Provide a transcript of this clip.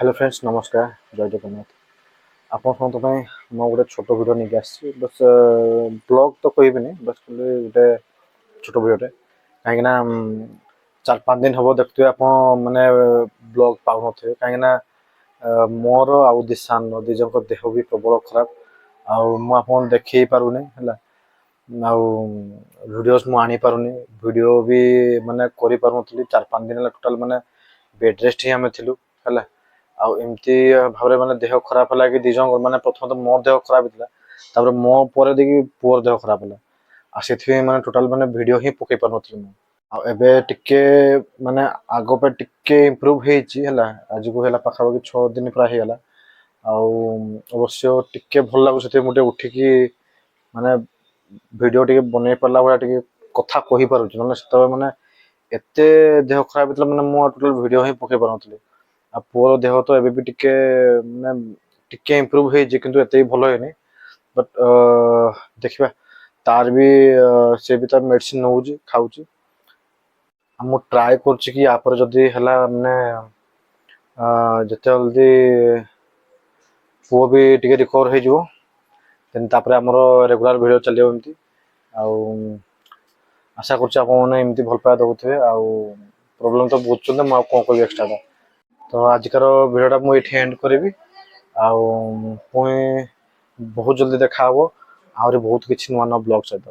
Hello friends नमस्कार जय जगन्नाथ ଆପଣ ସମସ୍ତଙ୍କ ପାଇଁ ମୁଁ ଗୋଟେ ଛୋଟ ଭିଡ଼ିଓ ନେଇକି ଆସିଛି ବସ୍ ବ୍ଲଗ୍ ତ କହିବିନି ବସ୍ ଖାଲି ଗୋଟେ ଛୋଟ ଭିଡ଼ିଓଟେ କାହିଁକିନା 4-5 ଦିନ ହେବ ଦେଖୁଥିବେ ଆପଣ ମାନେ ବ୍ଲଗ୍ ପାଉନଥିବେ କାହିଁକିନା ମୋର ଆଉ ଦିଶାନ ଦି ଜଣଙ୍କ ଦେହ ବି ପ୍ରବଳ ଖରାପ ଆଉ ମୁଁ ଆପଣଙ୍କୁ ଦେଖେଇ ପାରୁନି ହେଲା ଆଉ ଭିଡ଼ିଓସ୍ ମୁଁ ଆଣିପାରୁନି ଭିଡ଼ିଓ ବି ମାନେ କରିପାରୁନଥିଲି 4-5 ଦିନ ହେଲା ଟୋଟାଲ୍ ମାନେ ବେଡ୍ ରେଷ୍ଟ ହିଁ ଆମେ ଥିଲୁ ହେଲା ଆଉ ଏମିତି ଭାବରେ ମାନେ ଦେହ ଖରାପ ହେଲା କି ଦି ଜଣ ମାନେ ପ୍ରଥମତଃ ମୋ ଦେହ ଖରାପ ହେଇଥିଲା ତାପରେ ମୋ ପରେ ଦେଇକି ପୁଅର ଦେହ ଖରାପ ହେଲା ଆଉ ସେଥିପାଇଁ ମାନେ ଟୋଟାଲ ମାନେ ଭିଡ଼ିଓ ହିଁ ପକେଇ ପାରୁନଥିଲି ମୁଁ ଆଉ ଏବେ ଟିକେ ମାନେ ଆଗ ପାଇଁ ଟିକେ ଇମ୍ପ୍ରୁଭ୍ ହେଇଛି ହେଲା ଆଜିକୁ ହେଲା ପାଖାପାଖି 6 ଦିନ ପ୍ରାୟ ହେଇଗଲା ଆଉ ଅବଶ୍ୟ ଟିକେ ଭଲ ଲାଗୁଛି ସେଥିପାଇଁ ମୁଁ ଟିକେ ଉଠିକି ମାନେ ଭିଡ଼ିଓ ଟିକେ ବନେଇ ପାରିଲା ଭଳିଆ ଟିକେ କଥା କହିପାରୁଛି ନହେଲେ ସେତେବେଳେ ମାନେ ଏତେ ଦେହ ଖରାପ ହେଇଥିଲା ମାନେ ମୁଁ ଟୋଟାଲ ଭିଡ଼ିଓ ହିଁ ପକେଇ ପାରୁନଥିଲି ଆଉ ପୁଅର ଦେହ ତ ଏବେ ବି ଟିକେ ମାନେ ଟିକେ ଇମ୍ପ୍ରୁଭ୍ ହେଇଛି କିନ୍ତୁ ଏତେ ବି ଭଲ ହେଇନି ବଟ୍ ଦେଖିବା ତାର ବି ସେ ବି ତାର ମେଡ଼ିସିନ ନେଉଛି ଖାଉଛି ଆଉ ମୁଁ ଟ୍ରାଏ କରୁଛି କି ୟାପରେ ଯଦି ହେଲା ମାନେ ଯେତେ ଜଲ୍ଦି ପୁଅ ବି ଟିକେ ରିକଭର ହେଇଯିବ ଦେନ୍ ତାପରେ ଆମର ରେଗୁଲାର ଭିଡ଼ିଓ ଚାଲିବ ଏମିତି ଆଉ ଆଶା କରୁଛି ଆପଣମାନେ ଏମିତି ଭଲ ପାଇବା ଦେଉଥିବେ ଆଉ ପ୍ରୋବ୍ଲେମ୍ ତ ବୁଝୁଛନ୍ତି ମୁଁ ଆଉ କ'ଣ କହିବି ଏକ୍ସଟ୍ରା ତ ଆଜିକାର ଭିଡ଼ିଓଟା ମୁଁ ଏଇଠି ଏଣ୍ଡ କରିବି ଆଉ ପୁଣି ବହୁତ ଜଲ୍ଦି ଦେଖା ହବ ଆହୁରି ବହୁତ କିଛି ନୂଆ ନୂଆ ବ୍ଲଗ୍ ସହିତ।